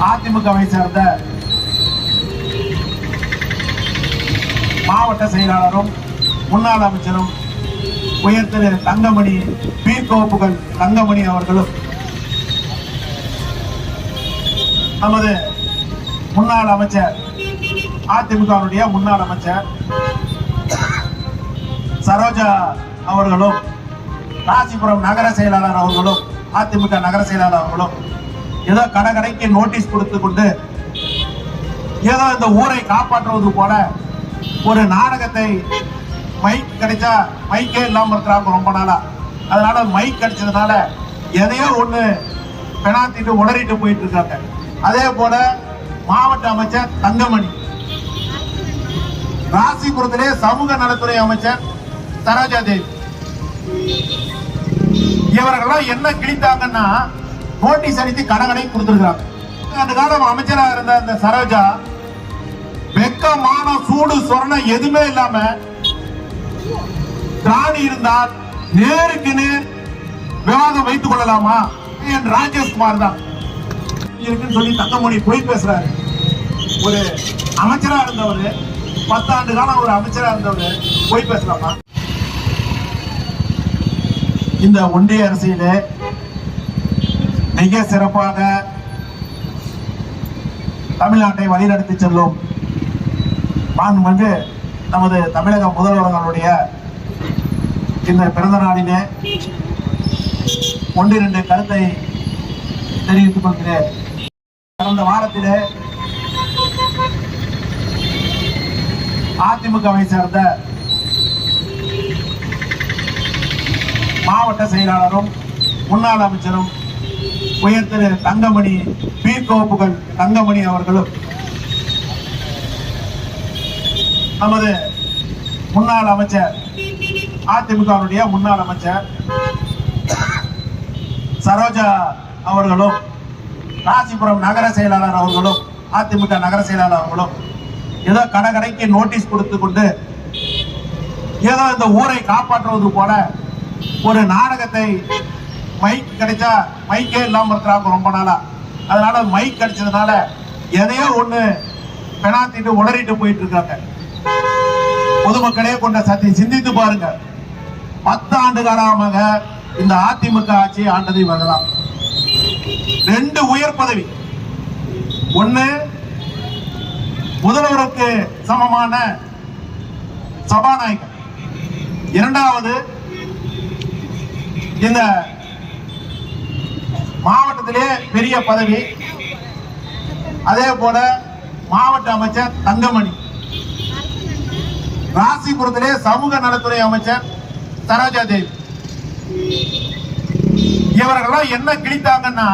அதிமுகவை சேர்ந்த மாவட்ட செயலாளரும் முன்னாள் அமைச்சரும் உயர் திரு தங்கமணி பீர்கோப்புகள் தங்கமணி அவர்களும் நமது முன்னாள் அமைச்சர் அதிமுகவுடைய முன்னாள் அமைச்சர் சரோஜா அவர்களும் ராசிபுரம் நகர செயலாளர் அவர்களும் அதிமுக நகர செயலாளர் அவர்களும் ஏதோ கடைக்கு நோட்டீஸ் கொடுத்து கொண்டு ஏதோ இந்த ஊரை காப்பாற்றுவது போல ஒரு நாடகத்தை மைக் கிடைச்சா மைக்கே இல்லாம இருக்கிறாங்க ரொம்ப நாளா. அதனால மைக் கிடைச்சதுனால எதையோ ஒண்ணு பெணாத்திட்டு உளறிட்டு போயிட்டு இருக்காங்க. அதே போல மாவட்ட அமைச்சர் தங்கமணி, ராசிபுரத்திலே சமூக நலத்துறை அமைச்சர் சரோஜா தேவி, இவர்கள்லாம் என்ன கிழித்தாங்கன்னா நோட்டீஸ் அடித்து கடை கொடுத்திருக்கிறாங்க. அந்த காலம் அமைச்சராக இருந்த அந்த சரோஜா வெக்கமான சூடு சொரணம் எதுவுமே இல்லாம திராணி இருந்தால் நேருக்கு நேர் விவாதம் வைத்துக் கொள்ளலாமா என் ராஜேஷ்குமார் தான் இருக்குன்னு சொல்லி தங்கமணி போய் பேசுறாரு. ஒரு அமைச்சரா இருந்தவர், 10 ஆண்டு காலம் ஒரு அமைச்சரா இருந்தவர் போய் பேசலாமா? இந்த ஒன்றிய அரசியலே மிக சிறப்பாக தமிழ்நாட்டை வழிநடத்தி செல்லும் மாண்புமிகு நமது தமிழக முதல்வர்களுடைய இந்த பிறந்த நாளிலே ஒன்றிரண்டு கருத்தை தெரிவித்துக் கொள்கிறேன். கடந்த வாரத்திலே அதிமுகவை சேர்ந்த மாவட்ட செயலாளரும் முன்னாள் அமைச்சரும் உயர் திரு தங்கமணி பீர்கோப்புகள் தங்கமணி அவர்களும் நமது முன்னாள் அமைச்சர் அதிமுகவுடைய முன்னாள் அமைச்சர் சரோஜா அவர்களும் ராசிபுரம் நகர செயலாளர் அவர்களும் அதிமுக நகர செயலாளர் அவர்களும் ஏதோ கடைக்கு நோட்டீஸ் கொடுத்து கொண்டு ஏதோ இந்த ஊரை காப்பாற்றுவது போல ஒரு நாடகத்தை மைக் கிடைச்சா மைக்கே இல்லாம இருக்கிறாங்க ரொம்ப நாளா. அதனால மைக் கிடைச்சதுனால எதையோ ஒண்ணு பெணாத்திட்டு உளறிட்டு போயிட்டு இருக்காங்க. பொதுமக்களே கொண்ட சக்தி சிந்தித்து பாருங்க. 10 ஆண்டு காலமாக இந்த அதிமுக ஆட்சி ஆண்டது இவர்களாம். 2 உயர் பதவி, ஒண்ணு முதல்வருக்கு சமமான சபாநாயகர், இரண்டாவது இந்த மாவட்டத்திலே பெரிய பதவி, அதே போல மாவட்ட அமைச்சர் தங்கமணி, ராசிபுரத்திலே சமூக நலத்துறை அமைச்சர் சரோஜா தேவி, இவர்கள்லாம் என்ன கிழித்தாங்கன்னா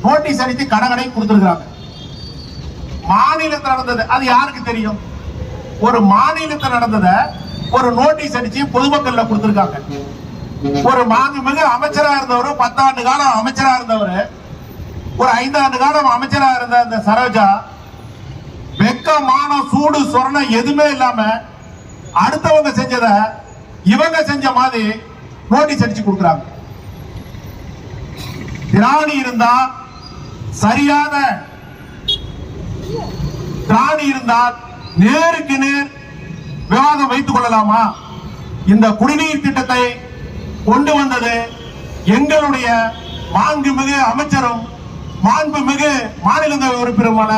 நோட்டீஸ் அடித்து கடை கொடுத்திருக்கிறாங்க. மாநிலத்தில் நடந்தது அது யாருக்கு தெரியும்? ஒரு மாநிலத்தில் நடந்தத ஒரு நோட்டீஸ் அடிச்சு பொதுமக்கள் கொடுத்திருக்காங்க. ஒரு மாண்புமிகு அமைச்சரா இருந்தவர், 10 ஆண்டு காலம் அமைச்சரா இருந்தவர், ஒரு 5 ஆண்டு காலம் அமைச்சரா இருந்த அந்த சரோஜா வெக்கமான சூடு சொரணம் எதுவுமே இல்லாம அடுத்தவங்க செஞ்சத இவங்க செஞ்ச மாதிரி நோட்டீஸ் அடிச்சு கொடுக்குறாங்க. திராணி இருந்தா சரியான திராணி இருந்தால் நேருக்கு நேர் விவாதம் வைத்துக் கொள்ளலாமா? இந்த குடிநீர் திட்டத்தை கொண்டு வந்தது எங்களுடைய மாண்புமிகு அமைச்சரும் மாண்புமிகு மாநிலங்களவை உறுப்பினருமான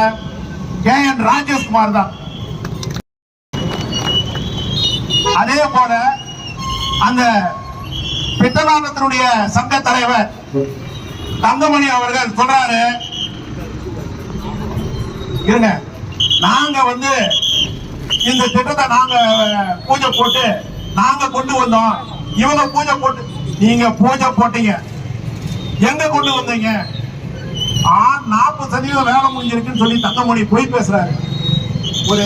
KN ராஜேஷ்குமார் தான். அதே போல அந்த பித்தலானத்தினுடைய சங்க தலைவர் தங்கமணி அவர்கள் சொல்றாரு, இருங்க, நாங்க இந்த திட்டத்தை நாங்க பூஜை போட்டு நாங்க கொண்டு வந்தோம், இவங்க பூஜை போட்டு, நீங்க பூஜை போட்டீங்க, எங்க கொண்டு வந்தீங்க? 40% வேலை முடிஞ்சிருக்குன்னு சொல்லி தங்கமணி போய் பேசுறாரு. ஒரு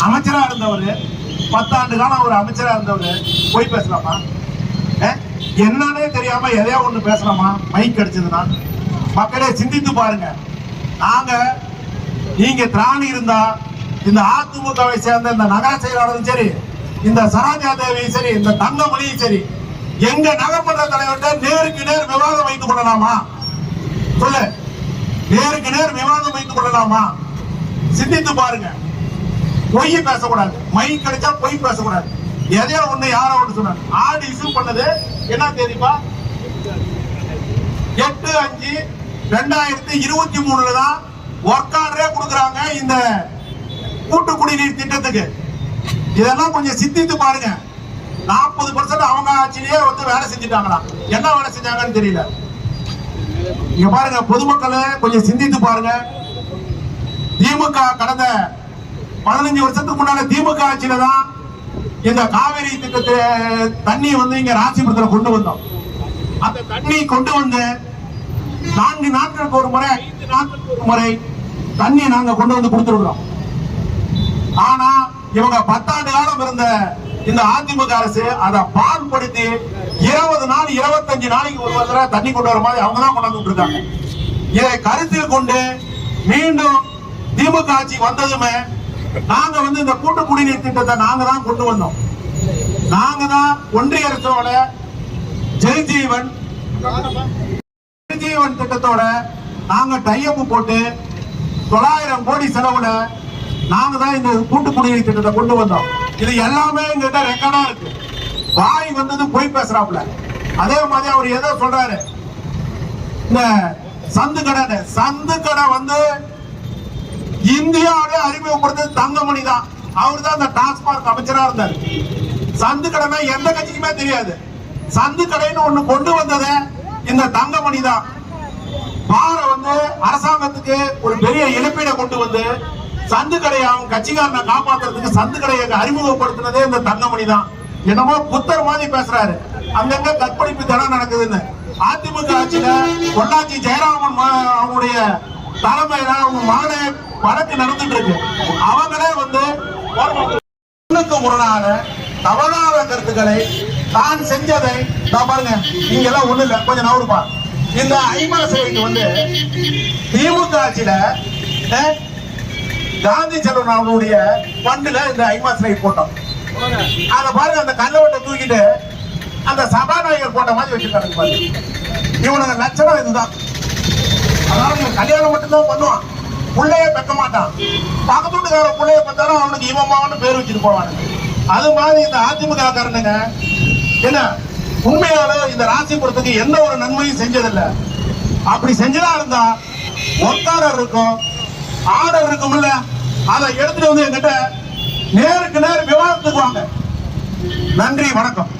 அமைச்சரா இருந்தவர், 10 ஆண்டு காலம் ஒரு அமைச்சரா இருந்தவர் போய் பேசலாமா? என்னன்னே தெரியாம எதையா ஒண்ணு பேசலாமா மைக் கிடைச்சதுன்னா? மக்களே சிந்தித்து பாருங்க. நீங்க திராணி இருந்தா இந்த அதிமுகவை சேர்ந்த இந்த நகர செயலாளரும் சரி, இந்த சரோஜா தேவியும் சரி, இந்த தங்கமணியும் சரி, எங்க நகர்மன்ற தலைவர்கிட்ட நேருக்கு நேர் விவாதம் வைத்துக் கொள்ளலாமா? சொல்லு. நேருக்கு நேர் விவாதம் வைத்துக் கொள்ளலாமா? சிந்தித்து பாருங்க. பொய் பேசக்கூடாது. மை கிடைச்சா பொய் பேசக்கூடாது. எதையோ ஒண்ணு யாரோ ஒண்ணு சொன்னாங்க. ஆர்டர் இஷ்யூ பண்ணது என்ன தெரியுமா? 8/5/2023 தான் ஒர்க் ஆர்டரே கொடுக்குறாங்க இந்த கூட்டு குடிநீர் திட்டத்துக்கு. இதெல்லாம் கொஞ்சம் சிந்தித்து பாருங்க. 40% அவங்க ஆட்சியிலேயே வந்து வேலை செஞ்சுட்டாங்களா? என்ன வேலை செஞ்சாங்கன்னு தெரியல. இங்க பாருங்க, பொதுமக்களை கொஞ்சம் சிந்தித்து பாருங்க. திமுக கடந்த 15 வருஷத்துக்கு முன்னால திமுக ஆட்சியில தான் இந்த காவிரி திட்டத்தை தண்ணி வந்து இங்க ராசிபுரத்துல கொண்டு வந்தோம். அந்த தண்ணி கொண்டு வந்து 4 நாட்களுக்கு ஒரு முறை 5 நாட்களுக்கு ஒரு முறை தண்ணி நாங்க கொண்டு வந்து கொடுத்துருக்கிறோம். ஆனா இவங்க 10 ஆண்டு காலம் இருந்த இந்த அதிமுக அரசு அதை பால்படுத்தி 20 நாள் 25 நாளைக்கு ஒரு தடவை தண்ணி கொண்டு வர மாதிரி அவங்க தான் கொண்டாந்து இருக்காங்க. இதை கருத்தில் கொண்டு மீண்டும் திமுக ஆட்சி வந்ததுமே நாங்க வந்து இந்த கூட்டு குடிநீர் திட்டத்தை நாங்க தான் கொண்டு வந்தோம். நாங்க தான் ஒன்றிய அரசோட ஜெய்ஜீவன் திட்டத்தோட நாங்க டைஅப் போட்டு 900 கோடி செலவுல நாங்க தான் இந்த கூட்டு குடிநீர் திட்டத்தை கொண்டு வந்தோம். இது எல்லாமே எங்கிட்ட ரெக்கார்டா இருக்கு. வாய் வந்தது போய் பேசுறாப்ல. அதே மாதிரி அவர் ஏதோ சொல்றாரு, இந்த சந்து கடை வந்து இந்தியாவிலே அறிமுகப்படுத்தது தங்கமணி தான். அவர் தான் இந்த டாஸ்மாக் அமைச்சரா இருந்தார். சந்து கடை எந்த கட்சிக்குமே தெரியாது. சந்து கடைன்னு ஒண்ணு கொண்டு வந்தது இந்த தங்கமணி தான். பார வந்து அரசாங்கத்துக்கு ஒரு பெரிய இழப்பீடை கொண்டு வந்து சந்து கடையை அவங்க கட்சிக்காரனை காப்பாத்துறதுக்கு சந்து கடையை அறிமுகப்படுத்தினதே இந்த தங்கமணி தான். என்னமோ புத்தர் மாதிரி பேசுறாரு. அங்கங்க கற்பழிப்பு தினம் நடக்குதுன்னு. அதிமுக ஆட்சியில பொள்ளாச்சி ஜெயராமன் அவங்களுடைய தலைமையில அவங்க மகனே வழக்கு நடந்துட்டு இருக்கு. அவங்களே வந்து முரணான தவறான கருத்துக்களை தான் செஞ்சதை பாருங்க. நீங்க எல்லாம் ஒண்ணு இல்ல, கொஞ்சம் நவருப்பா. இந்த ஐமாசைக்கு வந்து திமுக ஆட்சியில காந்தி செல்வன் அவருடைய பண்டுல இந்த ஐமாசை போட்டோம். அத பாருங்க, அந்த கல்லவட்டை தூக்கிட்டு அந்த சபாநாயகர் போட்ட மாதிரி வச்சிருக்காங்க பாருங்க. இவனுக்கு லட்சணம் இதுதான். அதாவது கல்யாணம் மட்டும்தான் பண்ணுவான், பிள்ளைய பெக்க மாட்டான். பக்கத்து வீட்டுக்கார பிள்ளைய பார்த்தாலும் அவனுக்கு இவமாவன்னு பேர் வச்சுட்டு போவானுங்க. அது மாதிரி இந்த அதிமுக காரணங்க என்ன உண்மையால இந்த ராசிபுரத்துக்கு எந்த ஒரு நன்மையும் செஞ்சதில்லை. அப்படி செஞ்சதா இருந்தா ஒர்க்காரர் இருக்கும், ஆர்டர் இருக்கும்ல, அதை எடுத்துட்டு வந்து என்கிட்ட நேருக்கு நேர் விவாதத்துக்கு வாங்க. நன்றி, வணக்கம்.